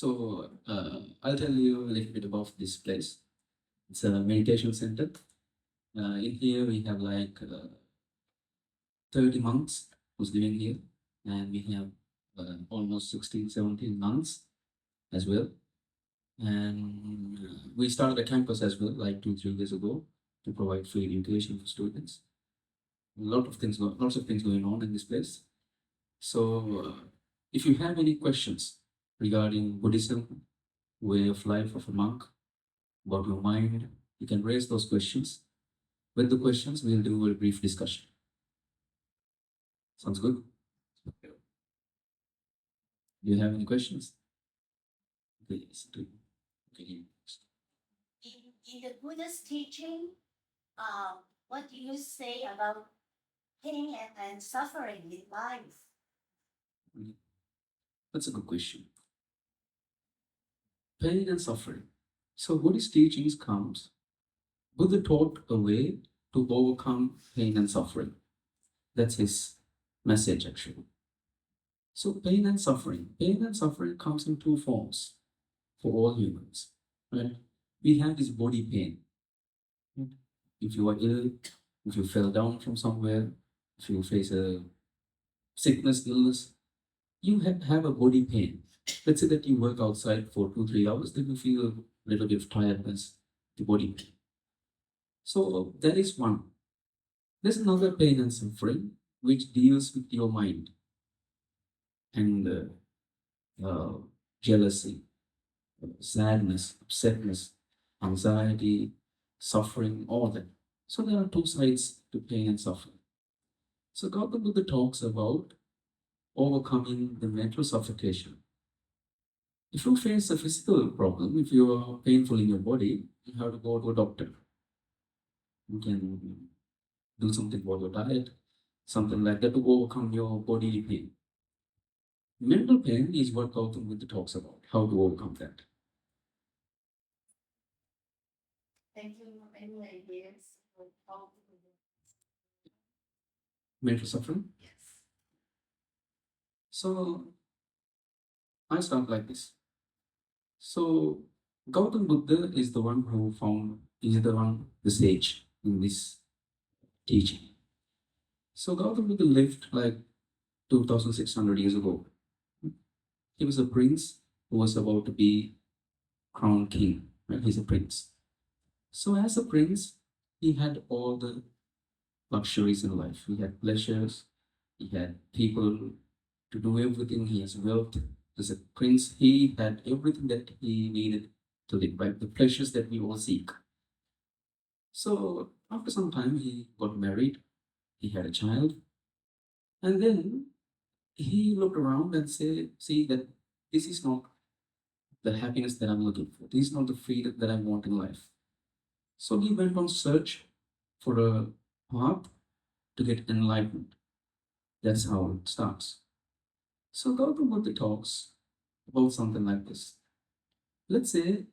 So I'll tell you a little bit about this place. It's a meditation center. In here we have like 30 monks who's living here, and we have almost 16, 17 nuns as well. And we started a campus as well, like 2, 3 years ago, to provide free education for students. Lots of things going on in this place. So if you have any questions regarding Buddhism, way of life of a monk, about your mind, you can raise those questions. With the questions, we'll do a brief discussion. Sounds good? Do you have any questions? Please do. Okay. In the Buddha's teaching, what do you say about pain and suffering in life? That's a good question. Pain and suffering. So Buddhist teachings comes, Buddha taught a way to overcome pain and suffering. That's his message actually. So pain and suffering comes in two forms for all humans. Right? We have this body pain. If you are ill, if you fell down from somewhere, if you face a sickness, illness, you have a body pain. Let's say that you work outside for 2, 3 hours, then you feel a little bit of tiredness, the body pain. So that is one. There's another pain and suffering which deals with your mind and jealousy, sadness, upsetness, anxiety, suffering, all that. So there are two sides to pain and suffering. So Gautam Buddha talks about overcoming the mental suffocation. If you face a physical problem, if you are painful in your body, you have to go to a doctor. You can do something about your diet, something like that to overcome your bodily pain. Mental pain is what Gautam Buddha talks about, how to overcome that. Thank you. Any ideas? Mental suffering? Yes. So I start like this. So Gautam Buddha is the one who the sage in this teaching. So Gautam Buddha lived like 2,600 years ago. He was a prince who was about to be crowned king. Right? He's a prince. So as a prince, he had all the luxuries in life. He had pleasures. He had people to do everything. He has wealth. As a prince, he had everything that he needed to live, right? The pleasures that we all seek. So after some time, he got married. He had a child. And then he looked around and see that this is not the happiness that I'm looking for. This is not the freedom that I want in life. So he went on search for a path to get enlightenment. That's how it starts. So Gautam Buddha talks about something like this. Let's say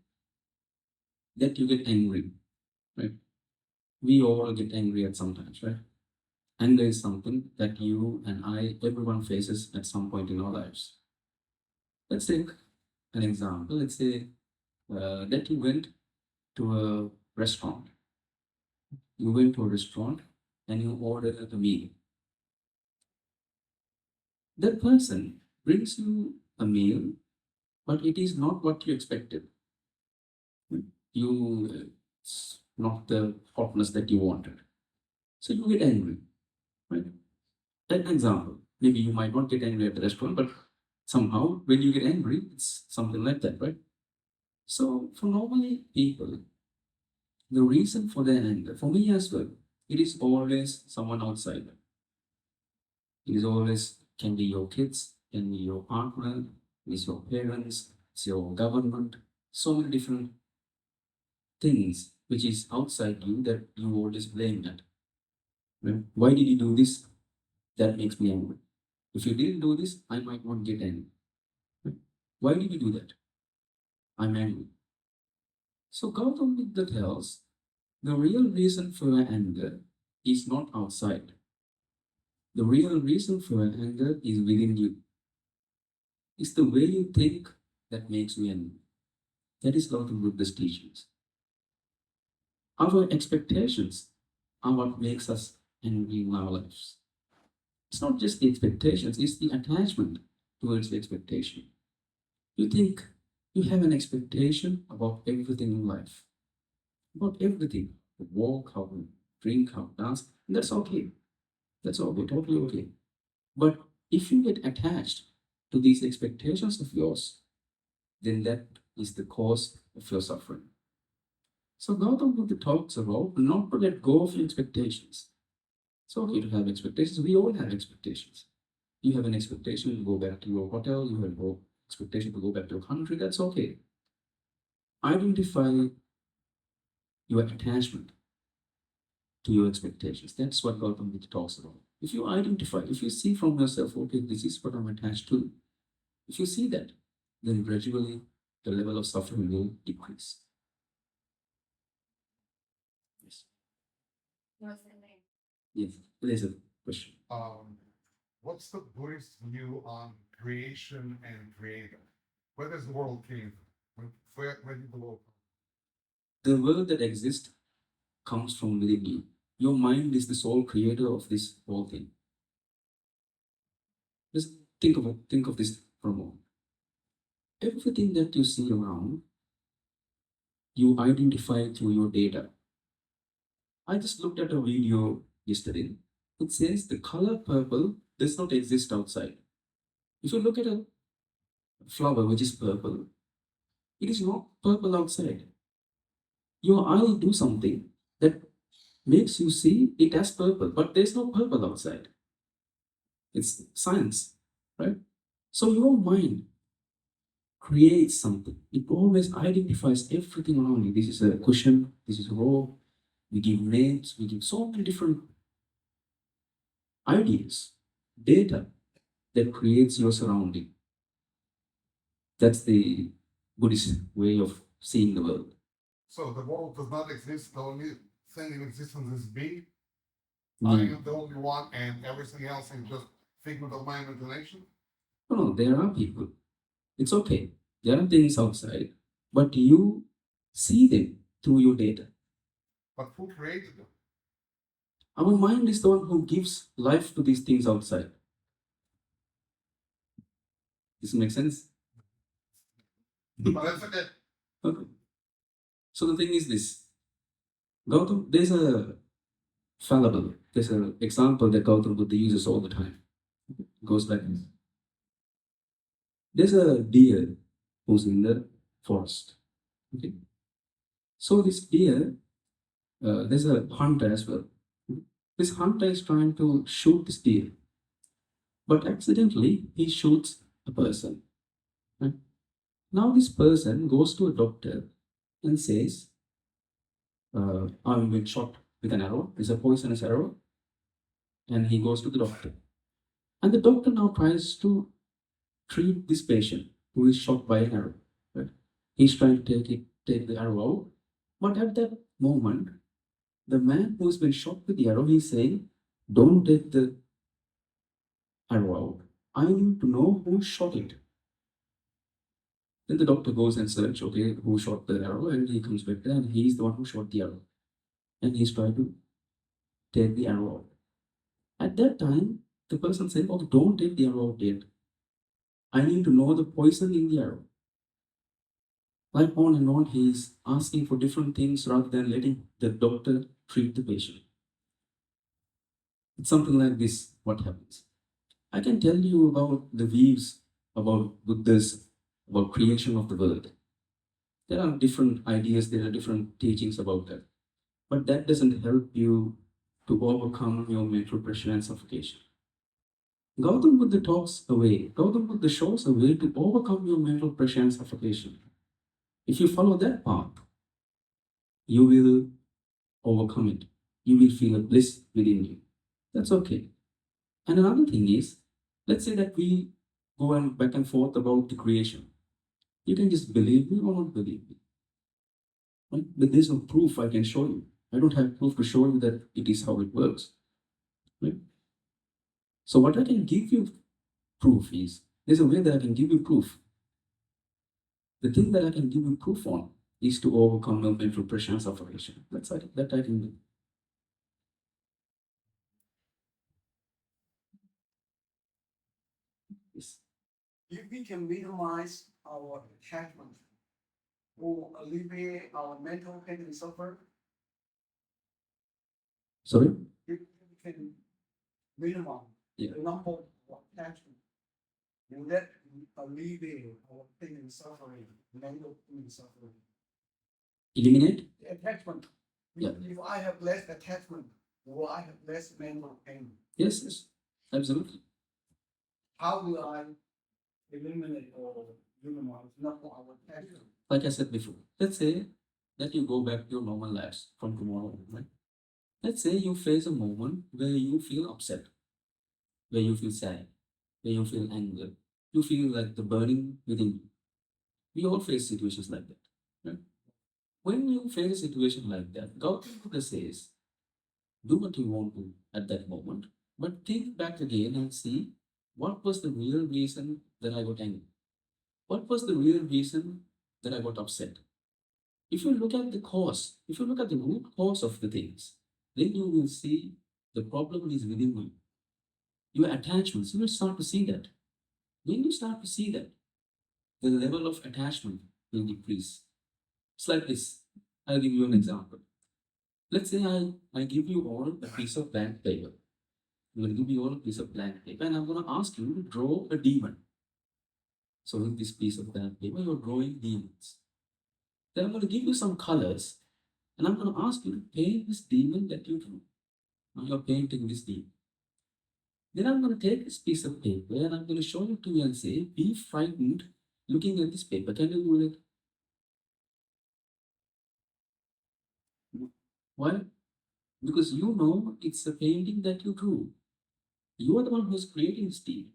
that you get angry, right? We all get angry at sometimes, right? Anger is something that you and I, everyone faces at some point in our lives. Let's take an example. Let's say that you went to a restaurant. You went to a restaurant and you ordered a meal. That person brings you a meal, but it is not what you expected. It's not the hotness that you wanted. So you get angry, right? An example. Maybe you might not get angry at the restaurant, but somehow when you get angry, it's something like that, right? So for normally people, the reason for their anger, for me as well, it is always someone outside. It is always can be your kids, can be your partner, it's your parents, it's your government, so many different things which is outside you that you always blame that. Right? Why did you do this? That makes me angry. If you didn't do this, I might not get angry. Right? Why did you do that? I'm angry. So Gautam Buddha tells the real reason for your anger is not outside. The real reason for your anger is within you. It's the way you think, that makes you envy. That is Gautam Buddha's teachings. Our expectations are what makes us envy in our lives. It's not just the expectations, it's the attachment towards the expectation. You think you have an expectation about everything in life, about everything. Walk, how to drink, how to dance, that's okay. That's okay, totally okay. But if you get attached to these expectations of yours, then that is the cause of your suffering. So Gautam Buddha talks about not to let go of your expectations. It's okay to have expectations. We all have expectations. You have an expectation to go back to your hotel, you have an expectation to go back to your country, that's okay. Identify your attachment to your expectations. That's what Gautam Buddha talks about. If you identify, if you see from yourself, okay, this is what I'm attached to, if you see that, then gradually the level of suffering will decrease. Yes. Yes, there's a question. What's the Buddhist view on creation and creator? Where does the world came from? Where did the world come? The world that exists comes from within you. Your mind is the sole creator of this whole thing. Just think of this for a moment. Everything that you see around, you identify through your data. I just looked at a video yesterday. It says the color purple does not exist outside. If you look at a flower which is purple, it is not purple outside. Your eye will do something that makes you see it as purple, but there's no purple outside. It's science, right? So your mind creates something. It always identifies everything around you. This is a cushion, this is a rope. We give names, we give so many different ideas, data that creates your surrounding. That's the Buddhist way of seeing the world. So the world does not exist. The only thing in existence is me. No. I am the only one, and everything else is just figment of my imagination. No, there are people. It's okay. There are things outside, but you see them through your data. But who created them? Our mind is the one who gives life to these things outside. Does it make sense? But that's okay. Okay. So the thing is this. Gautam, there's an example that Gautam Buddha uses all the time. It goes like this. There's a deer who's in the forest. Okay. So this deer, there's a hunter as well. This hunter is trying to shoot this deer, but accidentally he shoots a person. Right? Now this person goes to a doctor and says, I'm being shot with an arrow. It's a poisonous arrow. And he goes to the doctor. And the doctor now tries to treat this patient who is shot by an arrow. Right? He's trying to take the arrow out. But at that moment, the man who's been shot with the arrow, he's saying, don't take the arrow out. I need to know who shot it. Then the doctor goes and search, okay, who shot the arrow, and he comes back there, and he's the one who shot the arrow. And he's trying to take the arrow out. At that time, the person said, oh, don't take the arrow out yet. I need to know the poison in the arrow. Like on and on, he's asking for different things rather than letting the doctor treat the patient. It's something like this, what happens. I can tell you about the views about Buddha's, about creation of the world. There are different ideas, there are different teachings about that. But that doesn't help you to overcome your mental pressure and suffocation. Gautam Buddha talks a way. Gautam Buddha shows a way to overcome your mental pressure and suffocation. If you follow that path, you will overcome it. You will feel a bliss within you. That's okay. And another thing is, let's say that we go and back and forth about the creation. You can just believe me or not believe me. Right? But there's no proof I can show you. I don't have proof to show you that it is how it works. Right? So what I can give you proof is, there's a way that I can give you proof. The thing that I can give you proof on is to overcome your mental pressure and suffocation. That's it. That I can do. Yes. If we can minimize our attachment or alleviate our mental pain and suffering, Sorry? if we can minimize Yeah. the number of attachment, will that alleviate our pain and suffering, mental pain and suffering? Eliminate? The attachment. Yeah. If I have less attachment, will I have less mental pain? Yes, yes. Absolutely. How will I eliminate or minimize number of attachment? Like I said before, let's say that you go back to your normal lives from tomorrow, right? Let's say you face a moment where you feel upset, where you feel sad, where you feel anger, you feel like the burning within you. We all face situations like that, right? When you face a situation like that, Gautam Buddha says, do what you want to at that moment, but think back again and see what was the real reason that I got angry. What was the real reason that I got upset? If you look at the cause, if you look at the root cause of the things, then you will see the problem is within you. Your attachments, you will start to see that. When you start to see that, the level of attachment will decrease. It's like this. I'll give you an example. Let's say I give you all a piece of blank paper. I'm going to give you all a piece of blank paper and I'm going to ask you to draw a demon. So in this piece of blank paper, you're drawing demons. Then I'm going to give you some colors and I'm going to ask you to paint this demon that you drew. Now you're painting this demon. Then I'm going to take this piece of paper and I'm going to show it to you and say, be frightened looking at this paper. Can you do it? Why? Because you know it's a painting that you drew. You are the one who's creating this demon.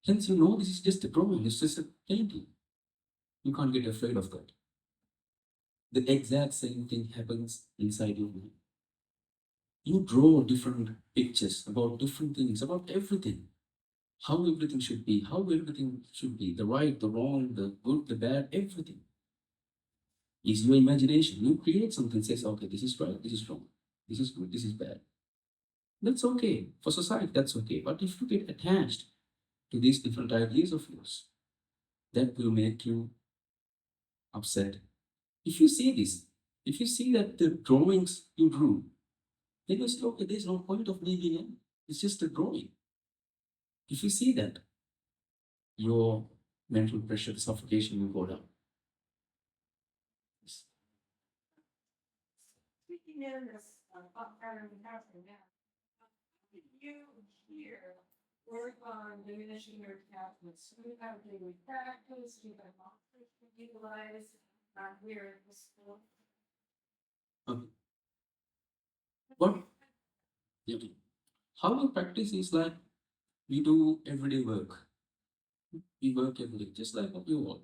Hence, you know this is just a drawing, it's just a painting. You can't get afraid of that. The exact same thing happens inside your mind. You draw different pictures about different things, about everything. How everything should be, the right, the wrong, the good, the bad, everything. Is your imagination. You create something, says, okay, this is right, this is wrong, this is good, this is bad. That's okay. For society, that's okay. But if you get attached to these different ideas of yours, that will make you upset. If you see this, if you see that the drawings you drew, then you say, okay, there's no point of me being in. It's just a drawing. If you see that, your mental pressure, suffocation will go down. Yes. Speaking in this pattern happening now, you here work on diminishing your attachments. Do you have daily practice? Do you have mantras you utilize here in the school? Okay. What? Yeah. How we practice is like we do everyday work. We work every day, just like what you all.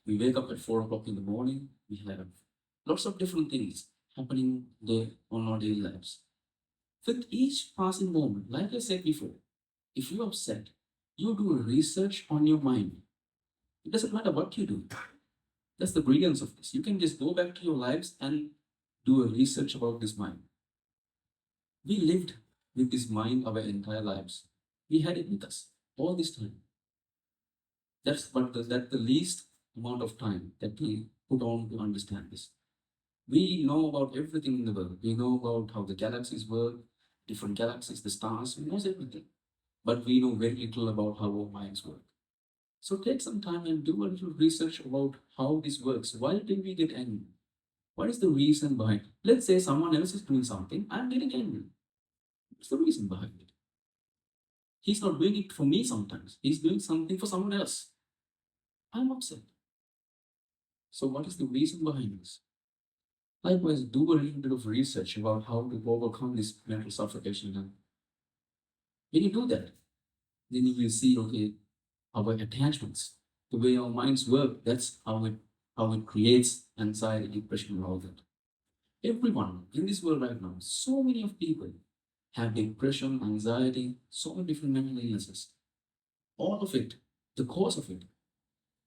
We wake up at 4 o'clock in the morning. We have lots of different things happening there on our daily lives. With each passing moment, like I said before, if you're upset, you do a research on your mind. It doesn't matter what you do. That's the brilliance of this. You can just go back to your lives and do a research about this mind. We lived with this mind our entire lives. We had it with us all this time. That's the least amount of time that we put on to understand this. We know about everything in the world. We know about how the galaxies work, different galaxies, the stars, we know everything. But we know very little about how our minds work. So take some time and do a little research about how this works. Why do we get angry? What is the reason behind it? Let's say someone else is doing something, I'm getting angry. What's the reason behind it? He's not doing it for me sometimes. He's doing something for someone else. I'm upset. So what is the reason behind this? Likewise, do a little bit of research about how to overcome this mental suffocation. And when you do that, then you will see, okay, our attachments, the way our minds work, that's how it creates anxiety, depression, and all that. Everyone in this world right now, so many of people have depression, anxiety, so many different mental illnesses. All of it, the cause of it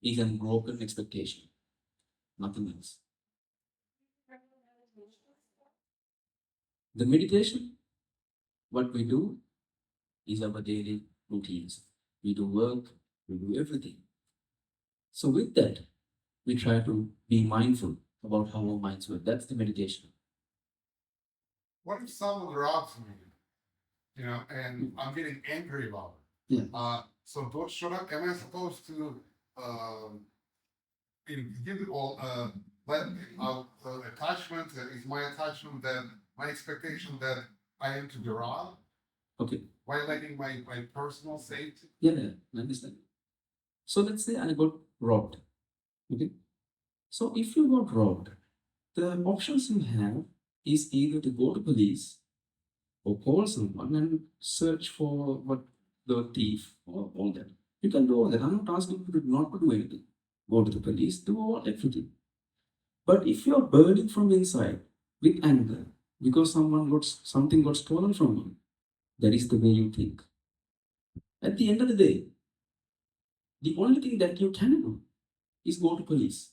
is a broken expectation, nothing else. The meditation, what we do is our daily routines. We do work, we do everything. So with that, we try to be mindful about how our minds work. That's the meditation. What if someone robs me, you know, and I'm getting angry about it? Yeah. So am I supposed to give it all let attachment is my attachment that my expectation that I am to be robbed, Okay. violating my personal safety? Yeah, I understand. So let's say I got robbed. Okay. So if you got robbed, the options you have is either to go to police or call someone and search for what the thief or all that. You can do all that. I'm not asking you not to do anything. Go to the police, do all everything. But if you're burning from inside with anger because something got stolen from you, that is the way you think. At the end of the day, the only thing that you can do is go to police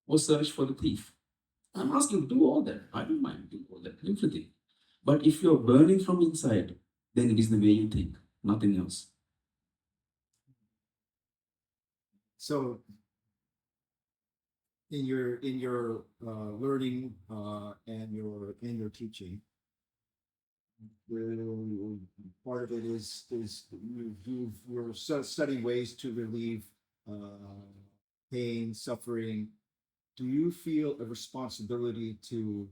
or search for the thief. I'm asking you to do all that. I don't mind doing all that, everything. But if you're burning from inside, then it is the way you think, nothing else. So in your learning and your teaching, part of it is you're studying ways to relieve pain, suffering. Do you feel a responsibility to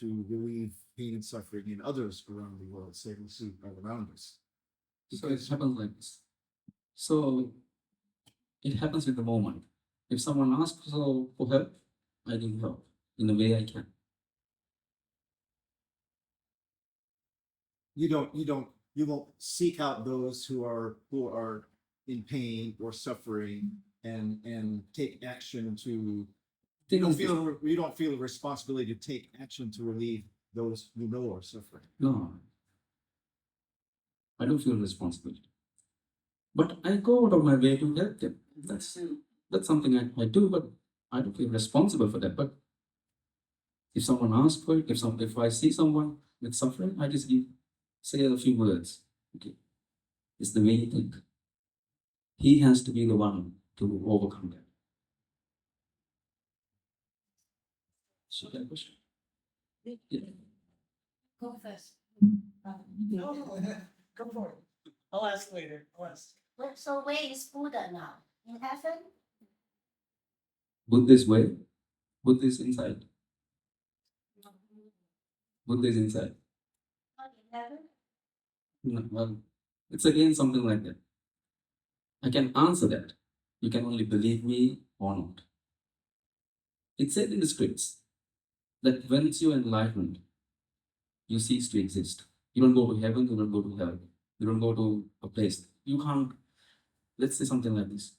relieve pain and suffering in others around the world, say we see around us? So it happens like this. So it happens with the moment. If someone asks for help, I give help in the way I can. You won't seek out those who are in pain or suffering and take action to you don't feel a responsibility to take action to relieve those who know are suffering. No, I don't feel responsibility. But I go out of my way to help them. That's something I do, but I don't feel responsible for that. But if someone asks for it, if I see someone with suffering, I just say a few words. Okay, it's the way you think. He has to be the one to overcome that. So that question. Yeah. Go first. No, come for it. I'll ask later. I'll ask. So where is Buddha now? In heaven? Buddha's way. Buddha is inside. Buddha is inside. Not in heaven? No, well, it's again something like that. I can answer that. You can only believe me or not. It's said in the scripts that once you're enlightened, you cease to exist. You don't go to heaven, you don't go to hell, you don't go to a place. You can't, let's say something like this.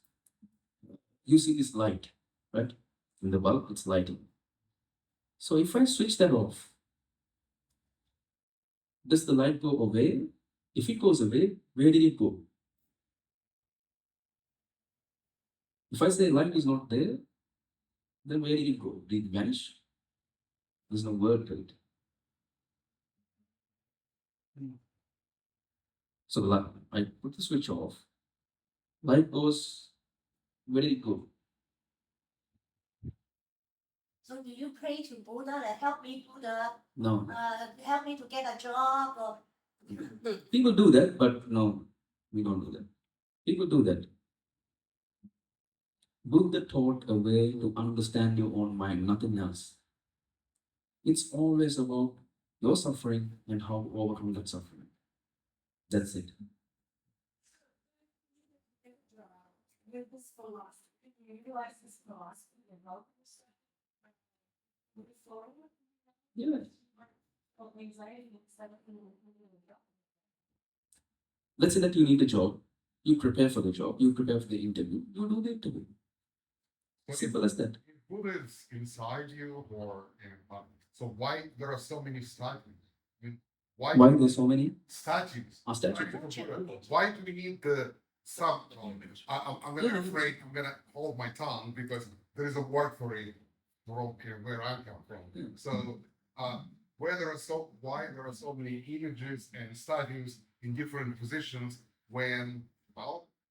You see this light, right? In the bulb, it's lighting. So if I switch that off, does the light go away? If it goes away, where did it go? If I say light is not there, then where did it go? Did it vanish? There's no word to it. So I put the switch off. Light goes, where did it go? So do you pray to Buddha that help me Buddha, No. help me to get a job or People do that, but no, we don't do that. People do that. Buddha taught a way to understand your own mind, nothing else. It's always about your suffering and how to overcome that suffering. That's it. With this philosophy, you utilize this philosophy and help yourself. Move forward. Yes. Well, anxiety instead of Let's say that you need a job. You prepare for the job. You prepare for the interview. You do the interview. Simple as that. Buddha is inside you or in so why there are so many statues? I mean, Why there's so many? statues? Statues. Why do we need the I'm gonna afraid I'm gonna hold my tongue because there is a word for it from here where I come from. So why there are so many images and statues in different positions when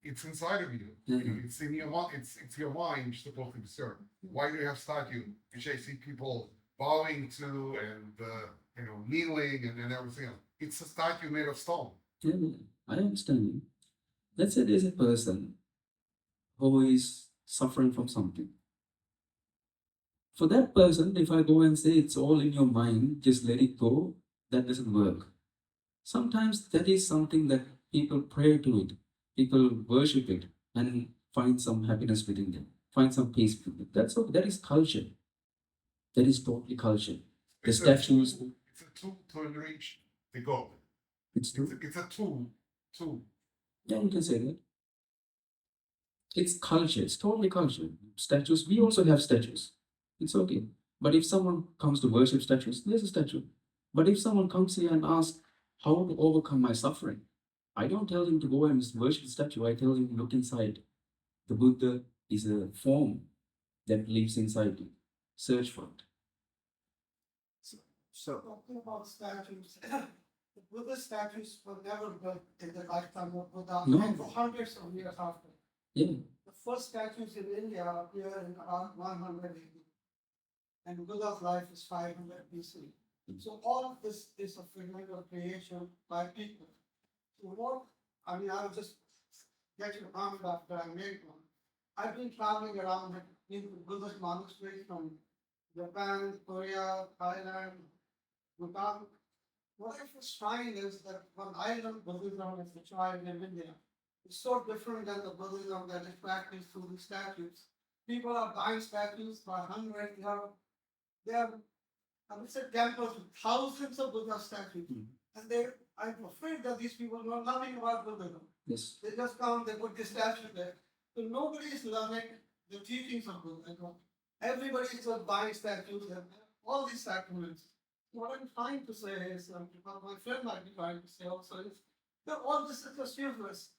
it's inside of you. You know, it's in your mind. It's your mind you're supposed to be served. Why do you have statue which I see people bowing to and kneeling and everything else? It's a statue made of stone. Yeah, I understand you. Let's say there's a person who is suffering from something. For that person, if I go and say it's all in your mind, just let it go, that doesn't work. Sometimes that is something that people pray to it, people worship it, and find some happiness within them, find some peace within them. That's all. That is culture. That is totally culture. The It's a statues. tool- It's a tool to reach the goal. It's true. It's a tool. Yeah, you can say that. It's culture. It's totally culture. Statues. We also have statues. It's okay. But if someone comes to worship statues, there's a statue. But if someone comes here and asks how to overcome my suffering, I don't tell him to go and worship the statue. I tell him look inside. The Buddha is a form that lives inside you. Search for it. So Talking about statues, the Buddhist statues were never built in the lifetime of Buddha, No. and for hundreds of years after. Yeah. The first statues in India appear in around 100 AD, and Buddha's life is 500 BC. So all of this is a figment of creation by people. So I'll just get your comment after I make one. I've been traveling around in Buddhist monasteries from Japan, Korea, Thailand, Bhutan. What I was find is that when I learned Buddhism as a child in India, it's so different than the Buddhism that is practiced through the statues. People are buying statues by hundreds. They have, I would say, temples with thousands of Buddha statues. And I'm afraid that these people know nothing about Buddhism. Yes. They just come, they put the statue there. So nobody is learning the teachings of Buddhism. Everybody is just buying statues and all these sacraments. What I'm trying to say is, what my friend might be trying to say also is, that all this is just useless.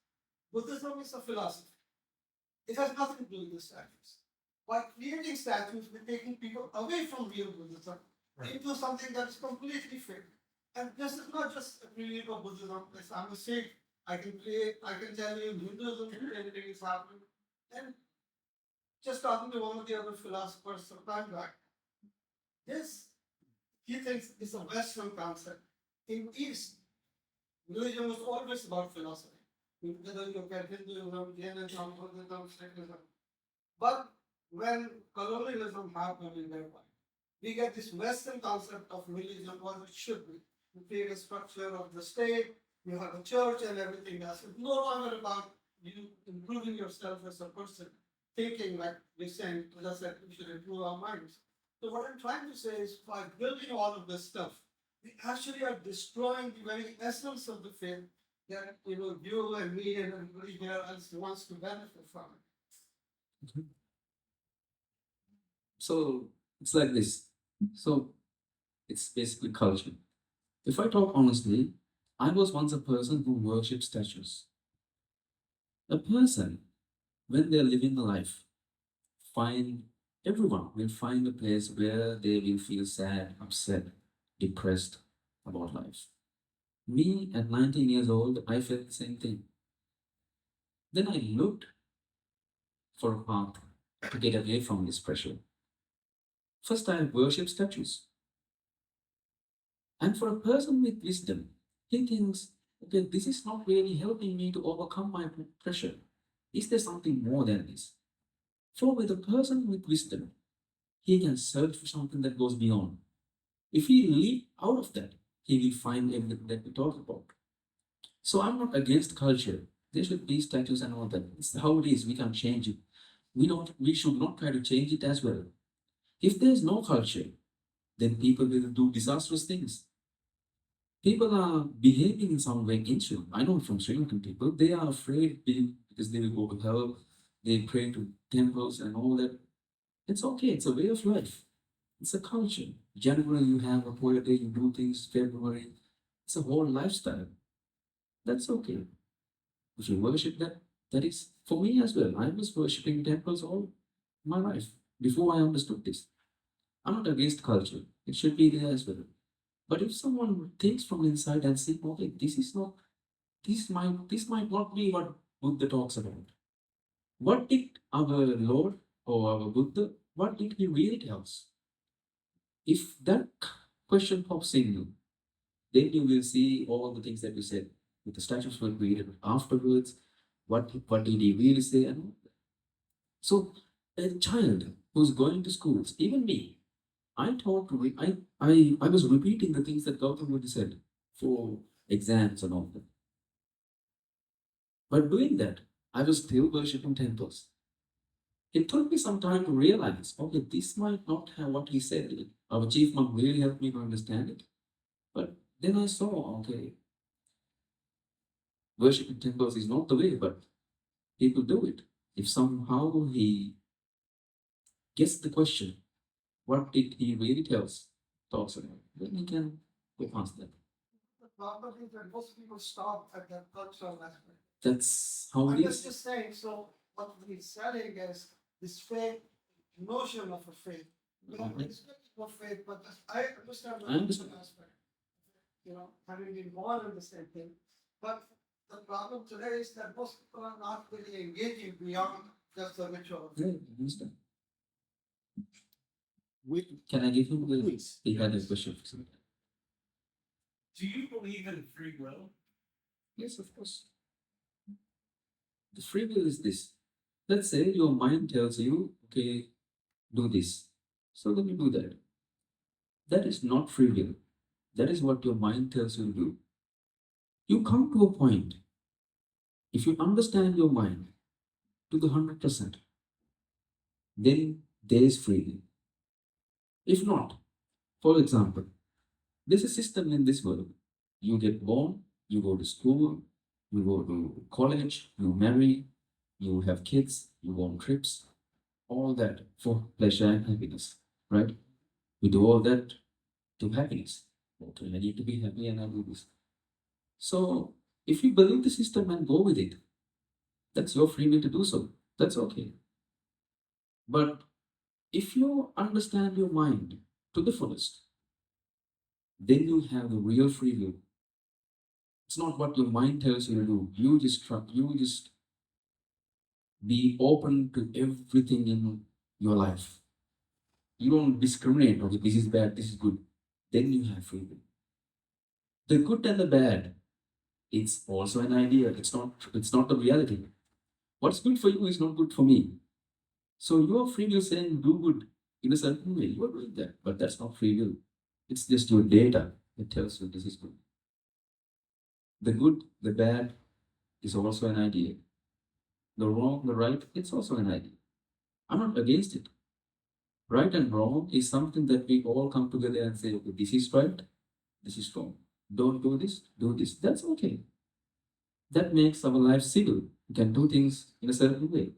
Buddhism is a philosophy. It has nothing to do with the statues. By creating statues, we're taking people away from real Buddhism into something that is completely fake. And this is not just a creation of Buddhism. As I'm a Sikh, I can tell you Hinduism, anything is happening. And just talking to one of the other philosophers some time back, he thinks it's a Western concept. In East, religion was always about philosophy. Whether you look at Hinduism, Jainism, Buddhism, Sikhism. But when colonialism happened in their life, we get this Western concept of religion, what it should be. You create a structure of the state, you have a church and everything else. It's no longer about you improving yourself as a person, thinking like we're saying, just that we should improve our minds. So what I'm trying to say is by building all of this stuff, we actually are destroying the very essence of the faith that you and me and everybody here else wants to benefit from it. So it's like this. So it's basically culture. If I talk honestly, I was once a person who worshipped statues. A person, when they're living a life, everyone will find a place where they will feel sad, upset, depressed about life. Me at 19 years old, I felt the same thing. Then I looked for a path to get away from this pressure. First, I worshipped statues. And for a person with wisdom, he thinks, okay, this is not really helping me to overcome my pressure. Is there something more than this? For with a person with wisdom, he can search for something that goes beyond. If he leap out of that, he will find everything that we talk about. So I'm not against culture. There should be statues and all that. It's how it is. We can't change it. We should not try to change it as well. If there's no culture, then people will do disastrous things. People are behaving in some way in Sri Lanka. I know from Sri Lankan people, they are afraid because they will go to hell. They pray to temples and all that. It's okay. It's a way of life. It's a culture. January, you have a poet day, you do things. February, it's a whole lifestyle. That's okay. If you worship that, That is for me as well. I was worshipping temples all my life before I understood this. I'm not against culture. It should be there as well. But if someone thinks from inside and say, okay, this might not be what Buddha talks about. What did our Lord or our Buddha, what did he really tell us? If that question pops in you, then you will see all the things that we said. With the statues were created afterwards. What did he really say? And all that. So a child who's going to schools, even me, I was repeating the things that Gautam Buddha said for exams and all that. But doing that, I was still worshipping temples. It took me some time to realize, okay, this might not have what he said. Our chief monk really helped me to understand it. But then I saw, okay, worshipping temples is not the way, but people do it. If somehow he gets the question, what did he really talks about, then he can go past that. The problem is that most people stop at that cultural aspect. That's how I'm it just is. saying, so what he's selling is this faith, notion of a faith. Mhm. It's good for faith, but I understand the I understand. cultural aspect. You know, having been born in the same thing. But the problem today is that most people are not really engaging beyond just the ritual. Yeah, I understand. We, Can I give him the? Please. He had a question for something. Do you believe in free will? Yes, of course. The free will is this. Let's say your mind tells you, okay, do this. So then you do that. That is not free will. That is what your mind tells you to do. You come to a point, if you understand your mind to the 100%, then there is free will. If not, for example, there's a system in this world. You get born, you go to school, you go to college, you marry, you have kids, you go on trips, all that for pleasure and happiness, right? We do all that to happiness. Okay, I need to be happy and I do this. So if you believe the system and go with it, that's your free will to do so. That's okay. But if you understand your mind to the fullest, then you have the real free will. It's not what your mind tells you to do. You just be open to everything in your life. You don't discriminate, okay, this is bad, this is good. Then you have free will. The good and the bad, it's also an idea. It's not the reality. What's good for you is not good for me. So your free will saying do good in a certain way, you are doing that, but that's not free will. It's just your data that tells you this is good. The good, the bad is also an idea. The wrong, the right, it's also an idea. I'm not against it. Right and wrong is something that we all come together and say, okay, this is right, this is wrong. Don't do this, do this. That's okay. That makes our life civil. You can do things in a certain way.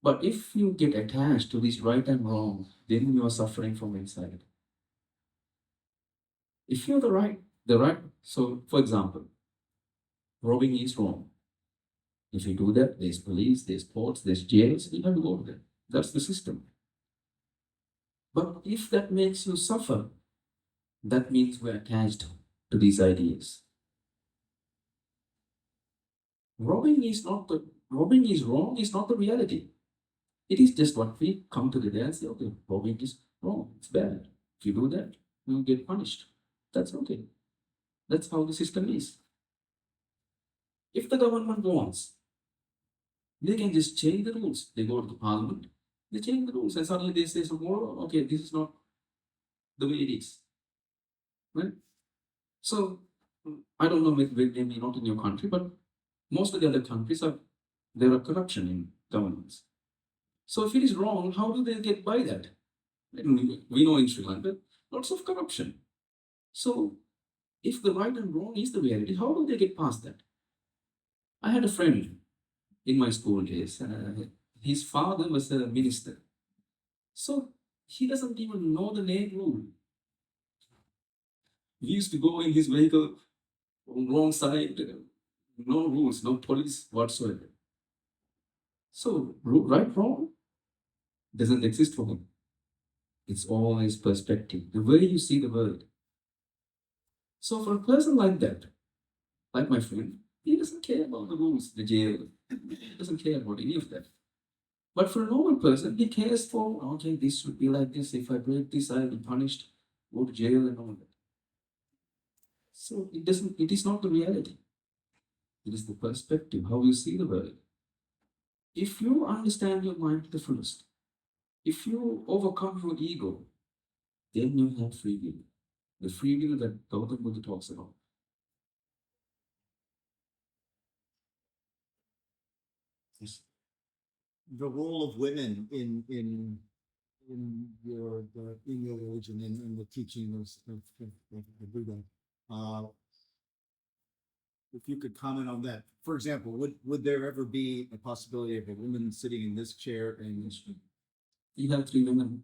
But if you get attached to this right and wrong, then you are suffering from inside. If you're the right, so for example, robbing is wrong. If you do that, there's police, there's courts, there's jails, you have to go to them. That's the system. But if that makes you suffer, that means we're attached to these ideas. Robbing is wrong, is not the reality. It is just what we come together and say, okay, robbing is wrong, it's bad. If you do that, you'll get punished. That's okay. That's how the system is. If the government wants, they can just change the rules. They go to the parliament, they change the rules, and suddenly they say tomorrow, okay, this is not the way it is. Right? So I don't know maybe not in your country, but most of the other countries there are corruption in governments. So if it is wrong, how do they get by that? We know in Sri Lanka, lots of corruption. So if the right and wrong is the reality, how do they get past that? I had a friend in my school days. His father was a minister. So he doesn't even know the lane rule. He used to go in his vehicle on wrong side, no rules, no police whatsoever. So, right, wrong doesn't exist for him. It's always perspective, the way you see the world. So, for a person like that, like my friend, he doesn't care about the rules, the jail. He doesn't care about any of that. But for a normal person, he cares for, okay, this should be like this. If I break this, I'll be punished, go to jail, and all that. So it is not the reality. It is the perspective, how you see the world. If you understand your mind to the fullest, if you overcome your ego, then you have free will. The free will that Gautam Buddha talks about. Yes. The role of women in your religion, in the teaching of the Buddha. If you could comment on that. For example, would there ever be a possibility of a woman sitting in this chair and You have 3 women.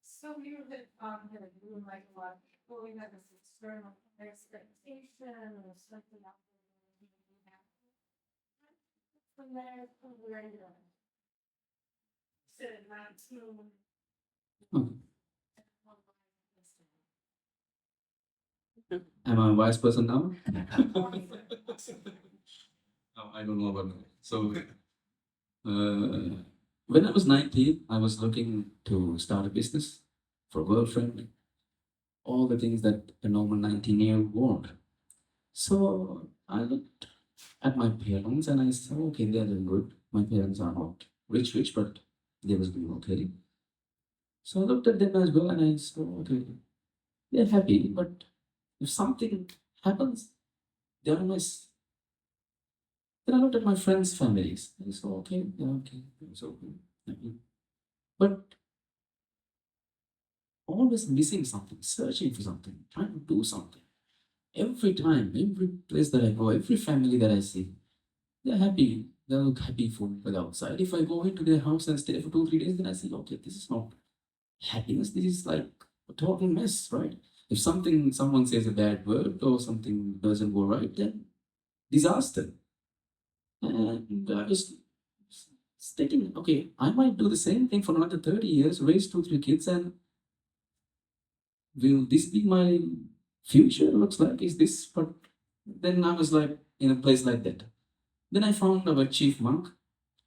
So you had, you like a lot, well, we have this external expectation or something out there. From there, from where you're at. Said not to. Okay. Am I a wise person now? Oh, I don't know about that. So, when I was 19, I was looking to start a business for a girlfriend, all the things that a normal 19-year-old want. So, I looked at my parents and I said, okay, they're doing good. My parents are not rich, but they was doing okay. So, I looked at them as well and I said, okay, they're happy, but if something happens, they're a mess. Then I looked at my friends' families. I said, okay, yeah, okay, so happy. But always missing something, searching for something, trying to do something. Every time, every place that I go, every family that I see, they're happy. They look happy from the outside. If I go into their house and stay for 2-3 days, then I say, okay, this is not happiness. This is like a total mess, right? If someone says a bad word or something doesn't go right, then disaster. And I was thinking, okay, I might do the same thing for another 30 years, raise 2-3 kids, and will this be my future? Looks like, is this? But then I was like in a place like that. Then I found our chief monk,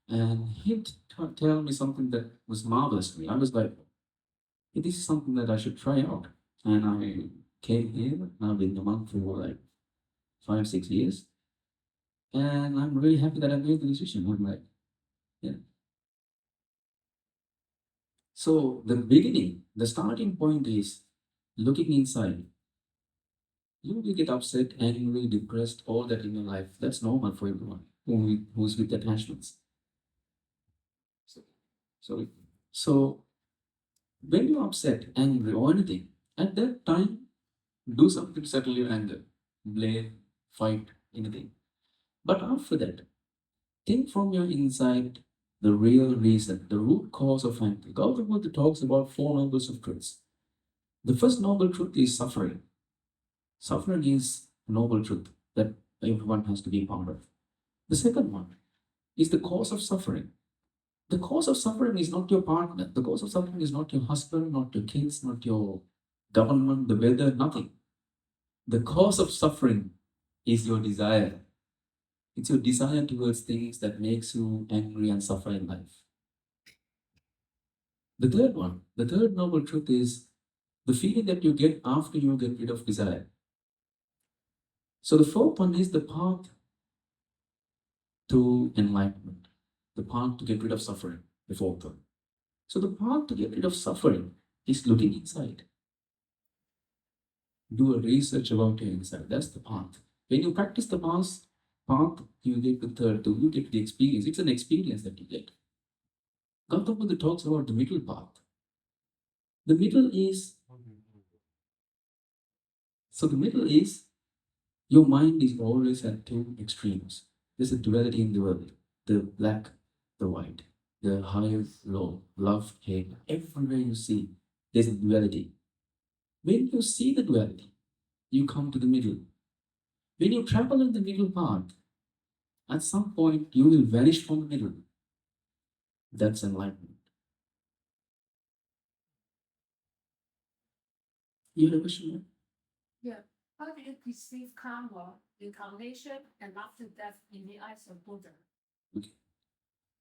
and he'd tell me something that was marvelous to me. I was like, hey, this is something that I should try out. And I came here. I've been a monk for like 5-6 years. And I'm really happy that I made the decision. I'm like, yeah. So the beginning, the starting point is looking inside. You will get upset, angry, depressed, all that in your life. That's normal for everyone who's with attachments. Sorry. So when you're upset, angry, or anything, at that time, do something to settle your anger. Blame, fight, anything. But after that, think from your inside the real reason, the root cause of anger. Gautam Buddha talks about 4 nobles of truths. The first noble truth is suffering. Suffering is a noble truth that everyone has to be part of. The second one is the cause of suffering. The cause of suffering is not your partner. The cause of suffering is not your husband, not your kids, not your government, the weather, nothing. The cause of suffering is your desire. It's your desire towards things that makes you angry and suffer in life. The third one, the third noble truth is the feeling that you get after you get rid of desire. So the fourth one is the path to enlightenment, the path to get rid of suffering, the fourth one. So the path to get rid of suffering is looking inside. Do a research about your inside. That's the path. When you practice the path, you get the third two, you get the experience. It's an experience that you get. Gautam Buddha talks about the middle path. The middle is, your mind is always at 2 extremes. There's a duality in the world, the black, the white, the high, low, love, hate. Everywhere you see, there's a duality. When you see the duality, you come to the middle. When you travel in the middle path, at some point you will vanish from the middle. That's enlightenment. You have a question? How do you perceive karma, incarnation, and after death in the eyes of Buddha?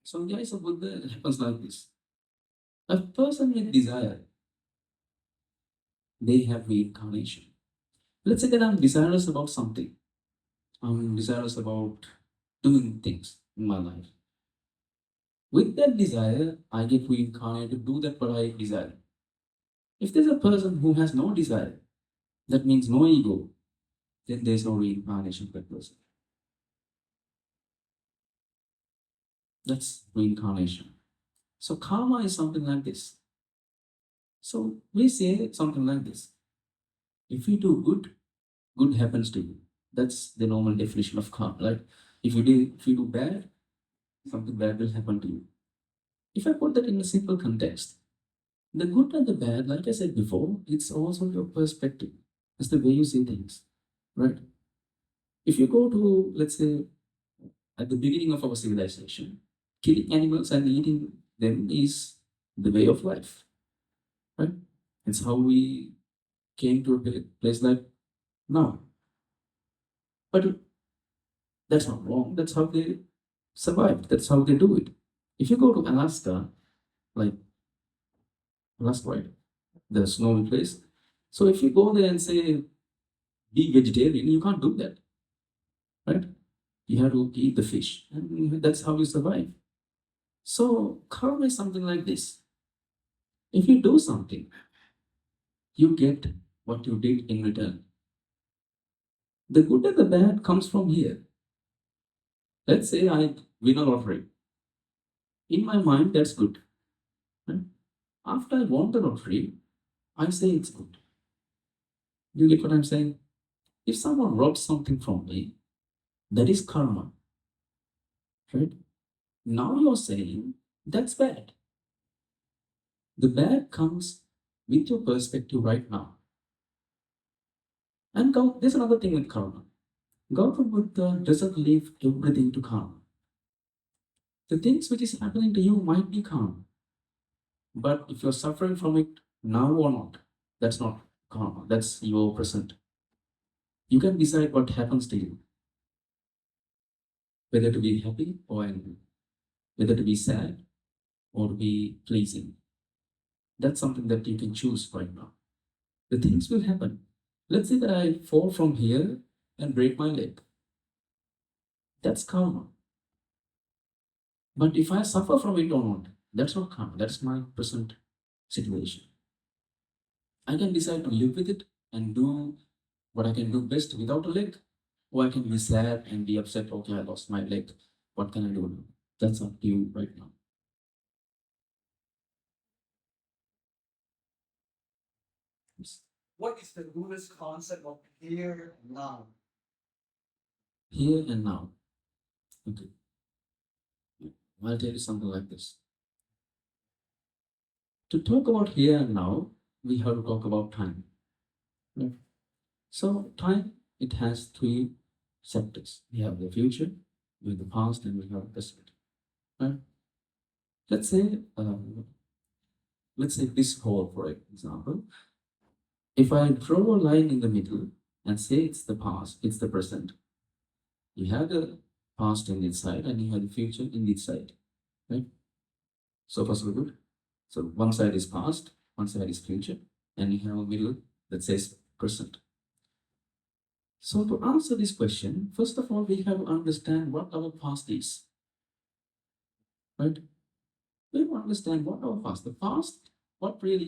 So in the eyes of Buddha, it happens like this. A person with desire, they have reincarnation. Let's say that I'm desirous about something. I'm desirous about doing things in my life. With that desire, I get reincarnated to do that what I desire. If there's a person who has no desire, that means no ego, then there's no reincarnation for that person. That's reincarnation. So karma is something like this. So we say something like this. If you do good, good happens to you. That's the normal definition of karma. Like if you do bad, something bad will happen to you. If I put that in a simple context, the good and the bad, like I said before, it's also your perspective. It's the way you see things, right? If you go to, let's say, at the beginning of our civilization, killing animals and eating them is the way of life, right? It's how we came to a place like now. But that's not wrong. That's how they survive. That's how they do it. If you go to Alaska, like Alaska, right? The snowy place. So if you go there and say, be vegetarian, you can't do that, right? You have to eat the fish, and that's how you survive. So karma is something like this. If you do something, you get what you did in return. The good and the bad comes from here. Let's say I win a lottery. In my mind, that's good. Right? After I won the lottery, I say it's good. You get what I'm saying? If someone robs something from me, that is karma. Right? Now you're saying that's bad. The bad comes with your perspective right now. And there's another thing with karma. Gautam Buddha doesn't leave everything to karma. The things which is happening to you might be karma. But if you're suffering from it now or not, that's not karma. That's your present. You can decide what happens to you. Whether to be happy or angry. Whether to be sad or to be pleasing. That's something that you can choose right now. The things will happen. Let's say that I fall from here and break my leg. That's karma. But if I suffer from it or not, that's not karma. That's my present situation. I can decide to live with it and do what I can do best without a leg, or I can be sad and be upset. Okay, I lost my leg. What can I do now? That's up to you right now. Yes. What is the Buddhist concept of here and now? Here and now. Okay. I'll tell you something like this. To talk about here and now, we have to talk about time. Right? So time, it has three sectors. We have the future, we have the past, and we have the present. Right? Let's say this hole, for example. If I draw a line in the middle and say it's the past, it's the present. You have the past in this side and you have the future in this side. Right? So far so good. So one side is past, one side is future, and you have a middle that says present. So to answer this question, first of all, we have to understand what our past is. Right? We have to understand what our past. The past, what really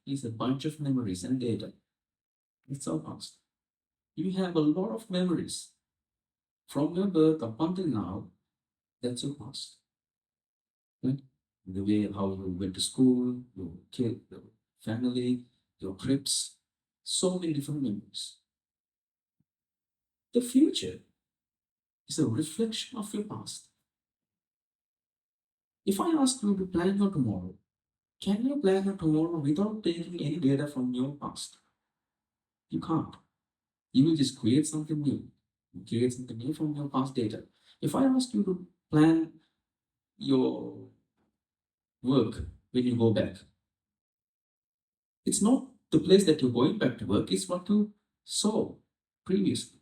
is a bunch of memories and data. It's our past. You have a lot of memories from your birth up until now. That's your past. Right? The way how you went to school, your kid, your family, your trips, so many different memories. The future is a reflection of your past. If I ask you to plan your tomorrow, can you plan your tomorrow without taking any data from your past? You can't. You will just create something new. Create something new from your past data. If I ask you to plan your work when you go back, it's not the place that you're going back to work, it's what you saw previously.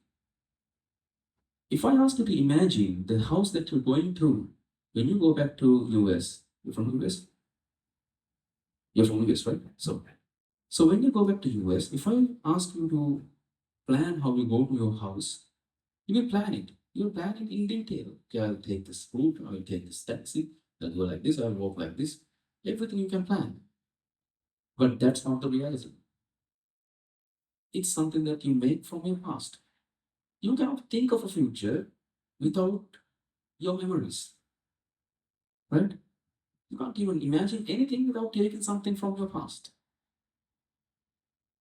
If I ask you to imagine the house that you're going through when you go back to US, you're from US? You're from US, right? So when you go back to US, if I ask you to plan how you go to your house, you will plan it. You'll plan it in detail. Okay, I'll take this route, I'll take this taxi, I'll go like this, I'll walk like this. Everything you can plan. But that's not the reality. It's something that you make from your past. You cannot think of a future without your memories. Right? You can't even imagine anything without taking something from your past.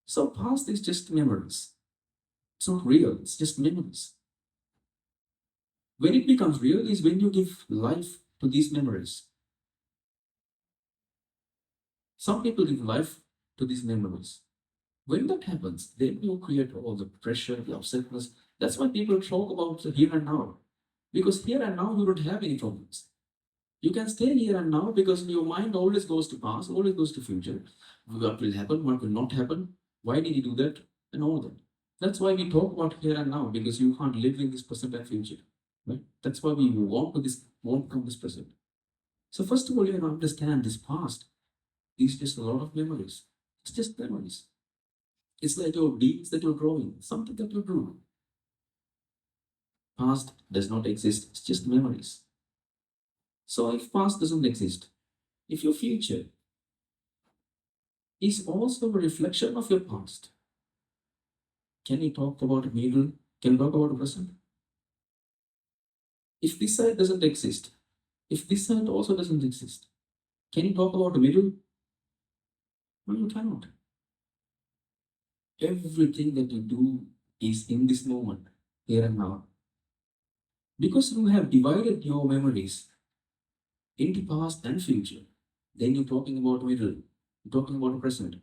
So past is just memories. It's not real, it's just memories. When it becomes real is when you give life to these memories. Some people give life to these memories. When that happens, then you create all the pressure, the upsetness. That's why people talk about the here and now. Because here and now you don't have any problems. You can stay here and now because your mind always goes to past, always goes to future. What will happen, what will not happen, why did you do that, and all that. That's why we talk about here and now, because you can't live in this present and future. Right? That's why we want from this present. So first of all, you have to understand this past is just a lot of memories. It's just memories. It's like your deeds that you're drawing, something that you drew. Past does not exist, it's just memories. So if past doesn't exist, if your future is also a reflection of your past, can you talk about a middle? Can you talk about a present? If this side doesn't exist, if this side also doesn't exist, can you talk about a middle? No, you cannot. Everything that you do is in this moment, here and now. Because you have divided your memories into past and future, then you're talking about middle, you're talking about present.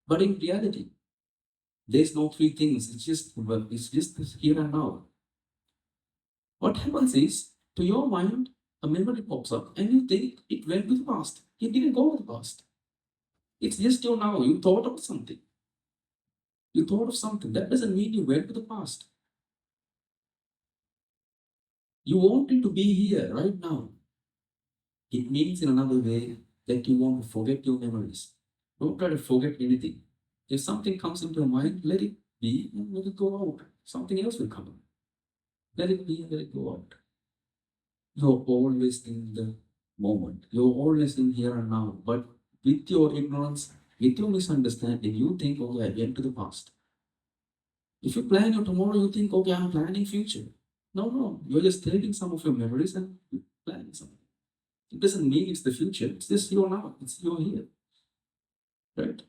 But in reality, there's no three things, it's just this here and now. What happens is, to your mind, a memory pops up and you think it went to the past. It didn't go to the past. It's just your now, you thought of something. You thought of something. That doesn't mean you went to the past. You want it to be here, right now. It means in another way that you want to forget your memories. Don't try to forget anything. If something comes into your mind, let it be and let it go out. Something else will come in. Let it be and let it go out. You're always in the moment. You're always in here and now. But with your ignorance, with your misunderstanding, you think, okay, I went to the past. If you plan your tomorrow, you think, okay, I'm planning future. No, you're just taking some of your memories and planning something. It doesn't mean it's the future, it's just your now, it's your here. Right?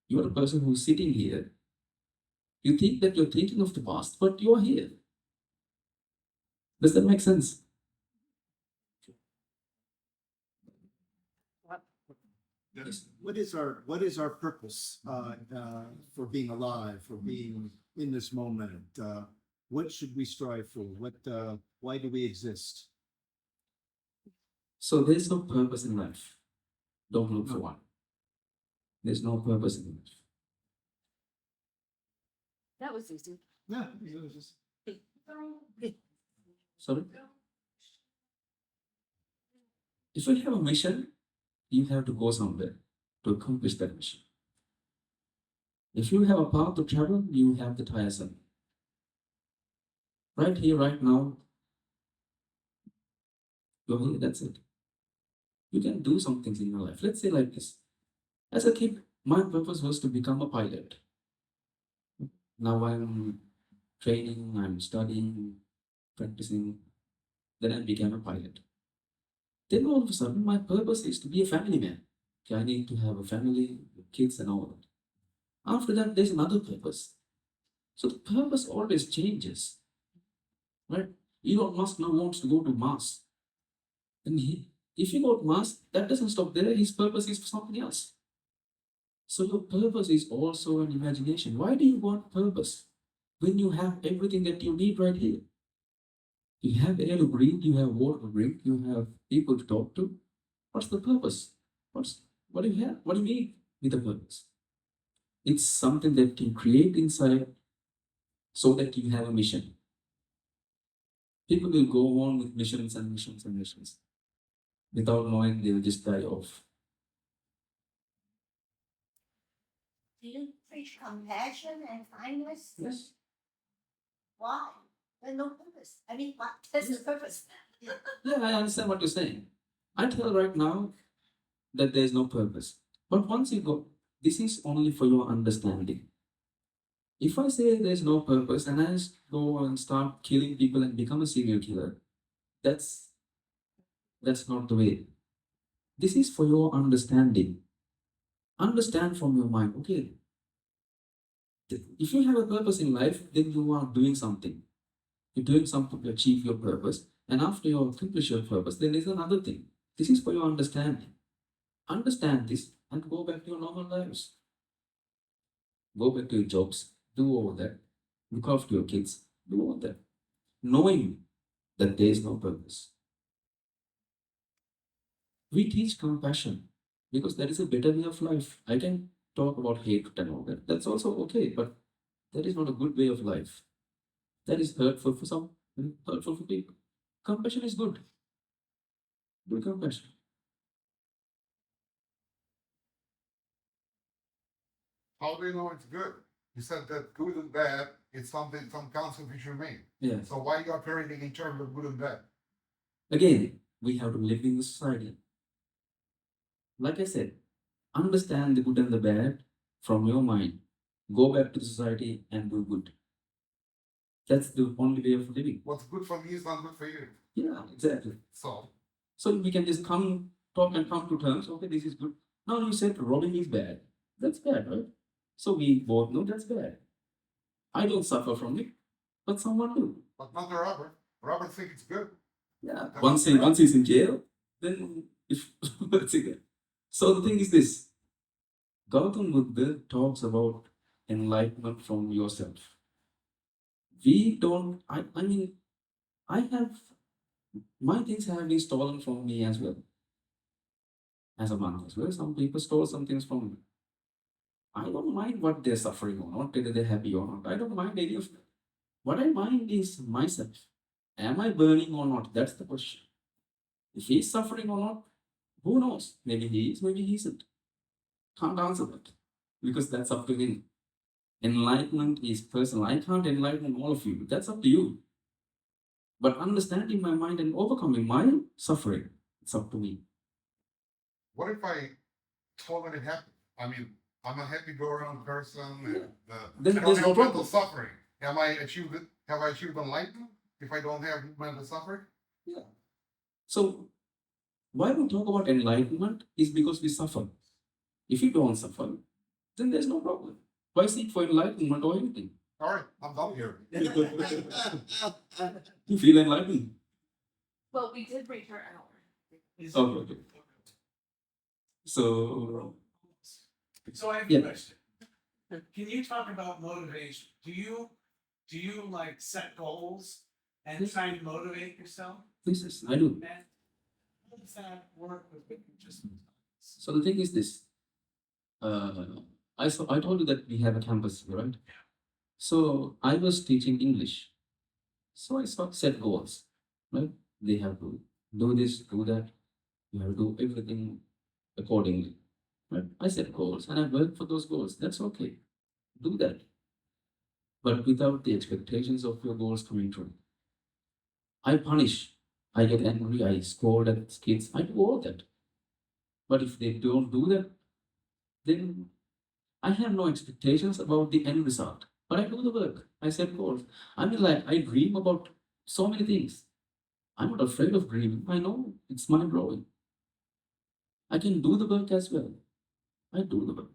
You're a person who's sitting here. You think that you're thinking of the past, but you're here. Does that make sense? Yes. What is our purpose for being alive, for being in this moment? What should we strive for? Why do we exist? So there's no purpose in life. Don't look for one. There's no purpose in life. That was easy. Yeah, it was just Sorry? If you have a mission, you have to go somewhere to accomplish that mission. If you have a path to travel, you have to tire something. Right here, right now, you're here, that's it. You can do some things in your life. Let's say like this. As a kid, my purpose was to become a pilot. Now I'm training, I'm studying, practicing. Then I became a pilot. Then all of a sudden, my purpose is to be a family man. Okay, I need to have a family, kids, and all that. After that, there's another purpose. So the purpose always changes. Right? Elon Musk now wants to go to Mars. And if he go to Mars, that doesn't stop there. His purpose is for something else. So your purpose is also an imagination. Why do you want purpose? when you have everything that you need right here? You have air to breathe, you have water to drink, you have people to talk to. What's the purpose? What do you have? What do you need with the purpose? It's something that you create inside so that you have a mission. People will go on with missions and missions and missions. Without knowing, they will just die off. Do you preach compassion and kindness? Yes. Why? There's no purpose. I mean, what is the purpose? Yeah, I understand what you're saying. I tell right now that there's no purpose. But once you go, this is only for your understanding. If I say there's no purpose and I just go and start killing people and become a serial killer, that's not the way. This is for your understanding. Understand from your mind, okay. If you have a purpose in life, then you are doing something. You're doing something to achieve your purpose. And after you accomplish your purpose, then there's another thing. This is for your understanding. Understand this and go back to your normal lives. Go back to your jobs, do all that, look after your kids, do all that, knowing that there is no purpose. We teach compassion because that is a better way of life. I can talk about hatred and all that. That's also okay, but that is not a good way of life. That is hurtful for some, hurtful for people. Compassion is good. Do compassion. How do you know it's good? You said that good and bad is something, some concept you should make. Yeah. So why you are parenting in terms of good and bad? Again, we have to live in the society. Like I said, understand the good and the bad from your mind. Go back to the society and do good. That's the only way of living. What's good for me is not good for you. Yeah, exactly. So So we can just come, talk and come to terms. Okay, this is good. Now you said robbing is bad. That's bad, right? So we both know that's bad. I don't suffer from it, but someone do. but not the robber. Robber think it's good. Yeah. That's Once he's in jail, then if let's see that. So the thing is this. Gautam Buddha talks about enlightenment from yourself. We don't, I mean, I have, my things have been stolen from me as well. As a monk as well, some people stole some things from me. I don't mind what they're suffering or not, whether they're happy or not. I don't mind any of that. What I mind is myself. Am I burning or not? That's the question. If he's suffering or not, who knows? Maybe he is, maybe he isn't. Can't answer that because that's up to him. Enlightenment is personal. I can't enlighten all of you. That's up to you. But understanding my mind and overcoming my suffering, it's up to me. What if I totally happy? I mean, I'm a happy-go-around person. And, Then I don't there's have no mental problem. suffering. Have I achieved enlightenment if I don't have mental suffering? Yeah. So why we talk about enlightenment is because we suffer. If you don't suffer, then there's no problem. Why seek for enlightenment or anything? All right, I'm done here. You feel enlightened? Well, we did reach our hour. Okay. So So I have Yeah. a question. Can you talk about motivation? Do you like set goals and Yes. try and motivate yourself? this is I do. And how does that work with what you just? So the thing is this. I told you that we have a campus here, right? So I was teaching English. So I set goals, right? They have to do this, do that. You have to do everything accordingly. Right? I set goals and I work for those goals. That's okay. Do that. But without the expectations of your goals coming true. I punish. I get angry. I scold at kids. I do all that. But if they don't do that, then I have no expectations about the end result. But I do the work. I set goals. I mean, like, I dream about so many things. I'm not afraid of dreaming. I know it's mind blowing. I can do the work as well. I do the work.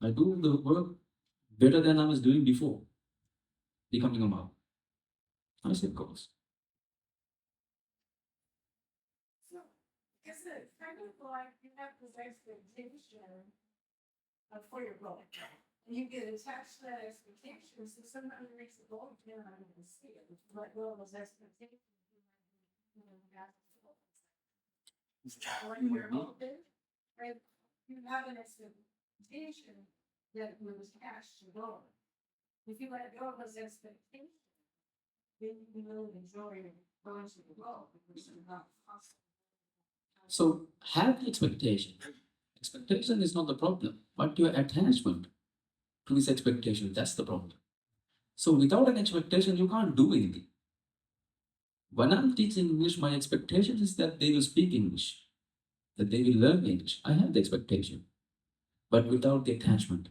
I do the work better than I was doing before becoming a monk. I set goals. So, is it kind of like you have this expectation for your goal? You get attached to that expectation, so somebody makes a goal, you're not gonna see it. If you let go of those expectations, you know, that's when you're open, right? You have an expectation that it was attached to goal. If you let go of those expectations, then you will enjoy going to the goal because it's not possible. So have the expectation. Expectation is not the problem, but your attachment to this expectation, that's the problem. So without an expectation, you can't do anything. When I'm teaching English, my expectation is that they will speak English, that they will learn English. I have the expectation, but without the attachment.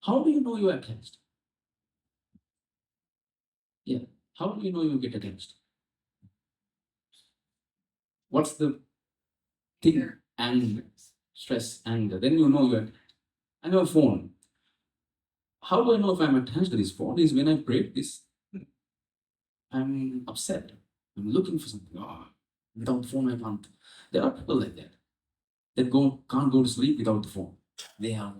How do you know you are attached? Yeah. How do you know you get attached? What's the thing? Anger, stress, anger. Then you know you're. I have a phone. How do I know if I'm attached to this phone? Is when I break this, I'm upset. I'm looking for something. Without the phone, I can't. There are people like that. That can't go to sleep without the phone. They are.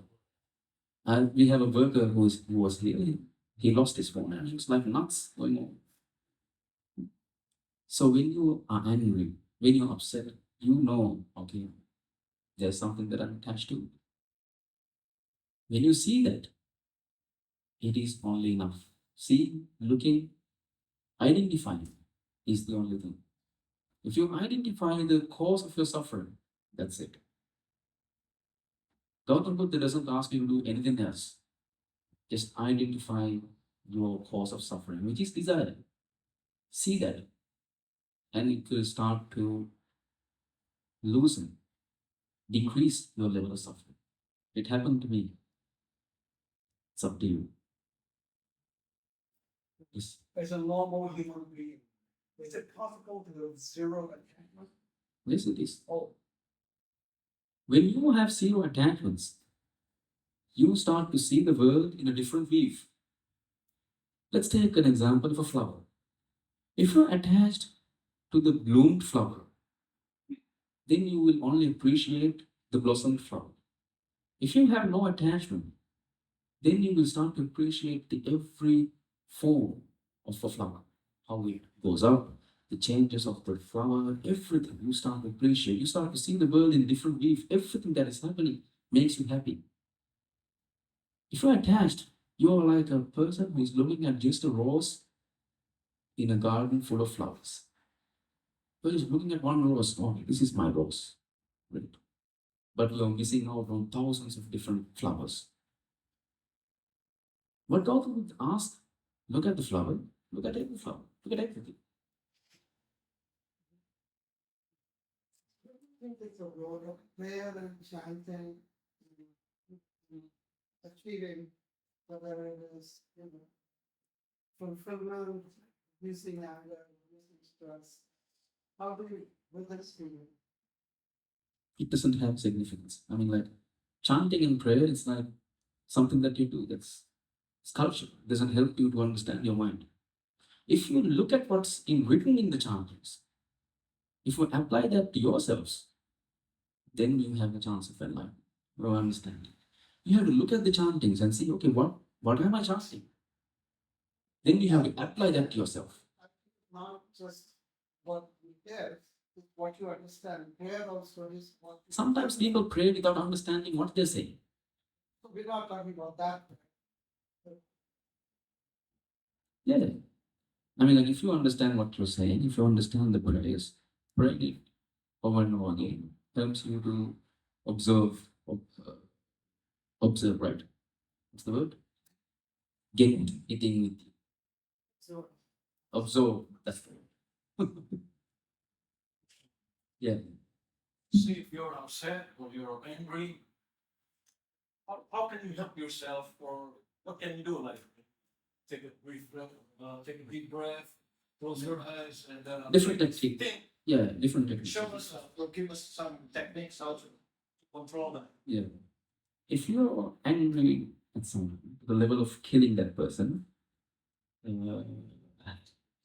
And we have a worker who was here. He lost his phone and he was like nuts going on. So when you are angry, when you're upset, you know, okay, there's something that I'm attached to. When you see that, it is only enough. See, looking, identifying is the only thing. If you identify the cause of your suffering, that's it. Gautam Buddha doesn't ask you to do anything else. Just identify your cause of suffering, which is desire. See that, and it will start to loosen, decrease your level of suffering. It happened to me. It's up to you. Yes. As a normal human being, is it possible to have zero attachment? Yes, it is. Oh, When you have zero attachments, you start to see the world in a different view. Let's take an example of a flower. If you're attached to the bloomed flower, then you will only appreciate the blossomed flower. If you have no attachment, then you will start to appreciate the every form of a flower, how it goes up, the changes of the flower, everything you start to appreciate. You start to see the world in different view. Everything that is happening makes you happy. If you're attached, you're like a person who is looking at just a rose in a garden full of flowers. You're just looking at one rose. Oh, this is my rose. Right? But you're missing out on thousands of different flowers. What God would ask, look at the flower, look at every flower, look at everything. I think it's a role of prayer and chanting, achieving whatever it is, fulfillment, using anger, using stress. How do you, with this feeling? It doesn't have significance. I mean, like chanting and prayer is like something that you do that's sculpture. It doesn't help you to understand your mind. If you look at what's written in the chantings, if you apply that to yourselves, then you have a chance of enlightenment or understanding. You have to look at the chantings and see, okay, what am I chanting? Then you have to apply that to yourself. Not just what you get, it's what you understand. Prayer also is what you Sometimes people pray without understanding what they're saying. So we're not talking about that. Yeah. I mean, like if you understand what you're saying, if you understand the prayers, praying it over and over again helps you to observe, right? What's the word? Get it in with you. So Observe. That's the word. Yeah. See if you're upset or you're angry. How can you help yourself, or what can you do? Like take a brief breath, take a deep breath, close your eyes, and Different technique. think. Yeah, different techniques. Show us or give us some techniques how to control that. Yeah. If you're angry at someone, the level of killing that person,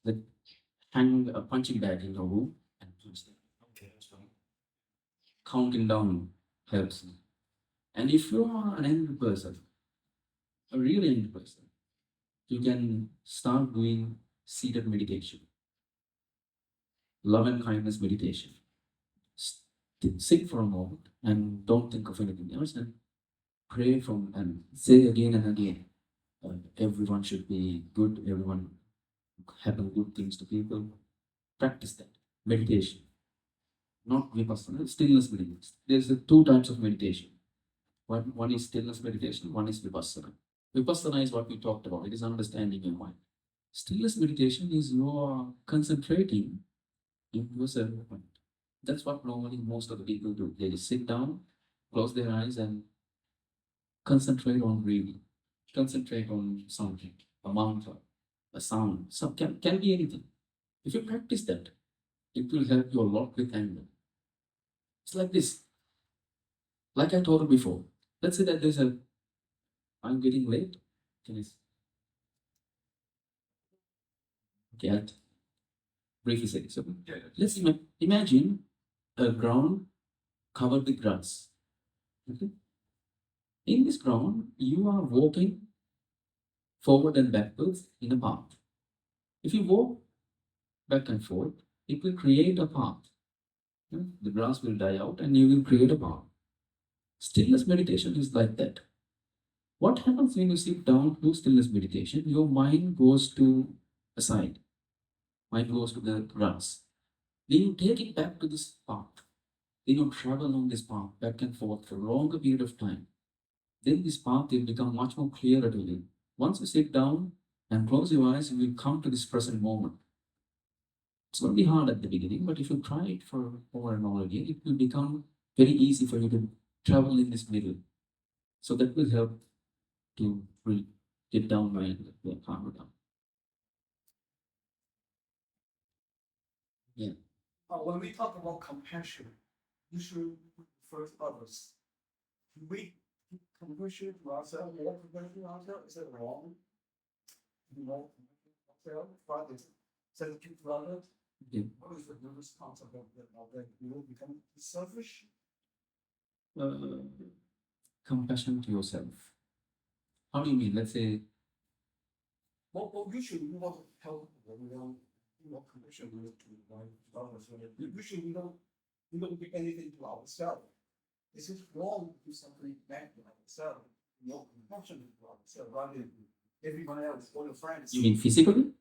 like hang a punching bag in your room and punch them. Okay, that's fine. Counting down helps. And if you are an angry person, a really angry person, you can start doing seated meditation, love and kindness meditation. Sit for a moment and don't think of anything else and pray from and say again and again. Everyone should be good, everyone happen good things to people. Practice that. Meditation. Not vipassana, stillness meditation. There's two types of meditation. One is stillness meditation, one is vipassana. Vipassana is what we talked about, it is understanding your mind. Stillness meditation is you are concentrating in yourself. That's what normally most of the people do. They just sit down, close their eyes, and concentrate on breathing. Concentrate on something, a mantra, a sound, can be anything. If you practice that, it will help you a lot with anger. It's like this. Like I told you before, let's say that I'm getting late. Can I? Okay, I'll briefly say this. Okay? Let's imagine a ground covered with grass. Okay? In this ground, you are walking forward and backwards in a path. If you walk back and forth, it will create a path. The grass will die out and you will create a path. Stillness meditation is like that. What happens when you sit down to stillness meditation? Your mind goes to a side. Mind goes to the grass. Then you take it back to this path. Then you travel along this path back and forth for a longer period of time. Then this path will become much more clearer to you. Once you sit down and close your eyes, you will come to this present moment. It's going to be hard at the beginning, but if you try it for over and over again, it will become very easy for you to travel in this middle. So that will help to get down by and calm it down. Yeah. When we talk about compassion, usually first others. We compassion to ourselves, more compassion to ourselves, is it wrong? More compassion to ourselves, but it's sensitive to others. Yeah. What is the response of that? You will become selfish? Compassion to yourself. How do you mean? Let's say, Well, usually we want to help people. We don't, compassion to others. Usually we don't do anything to ourselves. Is it wrong to do something bad to ourselves? No compassion to ourselves rather than everyone else, all your friends. you mean physically?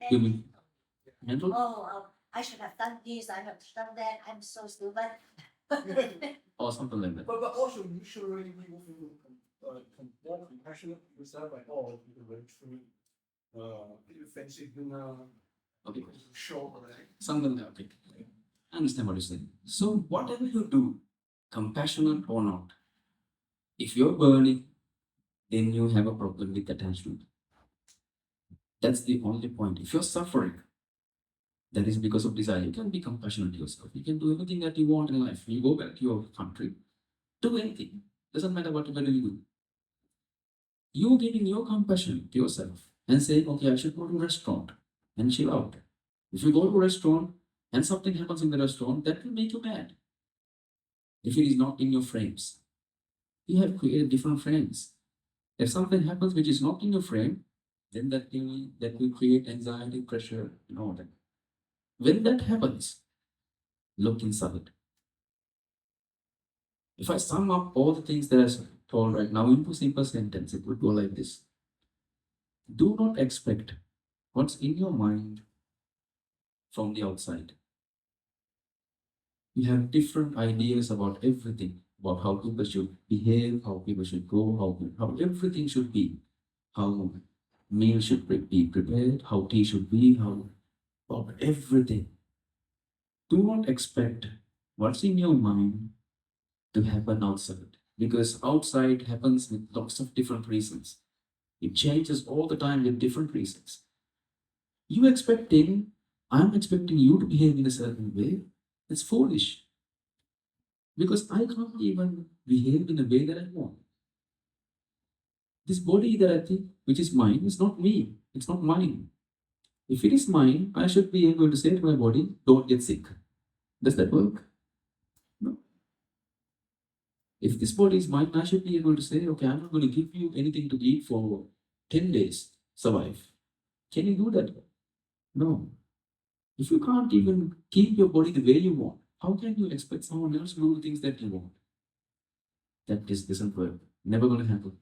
You And, mean mental? I should have done this, I have done that, I'm so stupid. Or something like that. But also usually people feel more compassionate to yourself, like, oh, people very true. Offensive, Okay. show, right? Something like that. Okay. I understand what you're saying. So whatever you do, compassionate or not, if you're burning, then you have a problem with attachment. That's the only point. If you're suffering, that is because of desire. You can be compassionate to yourself. You can do everything that you want in life. You go back to your country, do anything. Doesn't matter whatever you do. You're giving your compassion to yourself and saying, okay, I should go to a restaurant and chill out. If you go to a restaurant and something happens in the restaurant, that will make you mad. If it is not in your frames. You have created different frames. If something happens which is not in your frame, then that will create anxiety, pressure, and all that. When that happens, look inside. If I sum up all the things that I told right now into a simple sentence, it would go like this. Do not expect what's in your mind from the outside. You have different ideas about everything, about how people should behave, how people should go, how everything should be, how meals should be prepared, how tea should be, how about everything. Do not expect what's in your mind to happen outside, because outside happens with lots of different reasons. It changes all the time with different reasons. I'm expecting you to behave in a certain way. It's foolish. Because I can't even behave in a way that I want. This body that I think, which is mine, is not me. It's not mine. If it is mine, I should be able to say to my body, don't get sick. Does that work? No. If this body is mine, I should be able to say, okay, I'm not going to give you anything to eat for 10 days, survive. Can you do that? No. If you can't even keep your body the way you want, how can you expect someone else to do the things that you want? That just doesn't work. Never going to happen.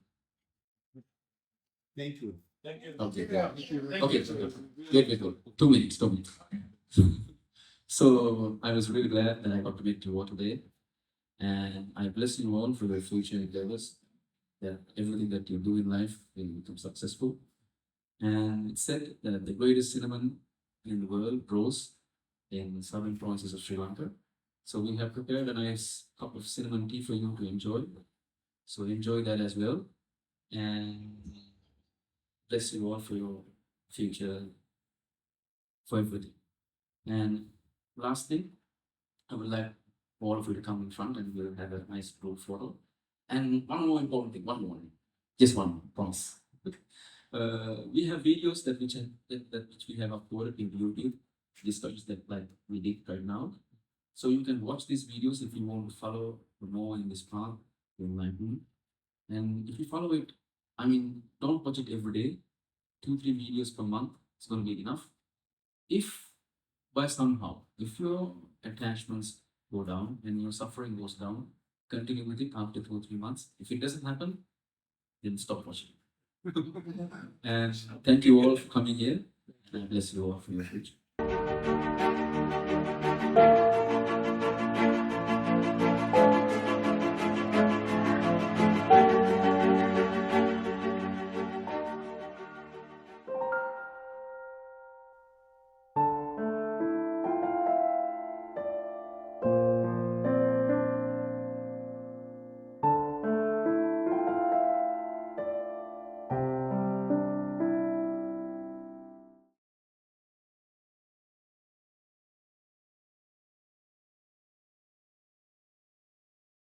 Thank you. Thank you. Okay. Thank you. Okay. Wait. 2 minutes. 2 minutes. So I was really glad that I got to meet you all today. And I bless you all for your future endeavors, that everything that you do in life will become successful. And it's said that the greatest cinnamon in the world grows in southern provinces of Sri Lanka. So we have prepared a nice cup of cinnamon tea for you to enjoy. So enjoy that as well. And bless you all for your future, for everything. And lastly, I would like all of you to come in front and we'll have a nice group photo. And one more important thing, just one more, promise. We have videos that which we have uploaded in YouTube, discussions that like we did right now. So you can watch these videos if you want to follow more in this path, in my room. And if you follow it, I mean, don't watch it every day. 2-3 videos per month is going to be enough. If by somehow, if your attachments go down and your suffering goes down, continue with it after 2 or 3 months. If it doesn't happen, then stop watching. And thank you all for coming here. And I bless you all for your future.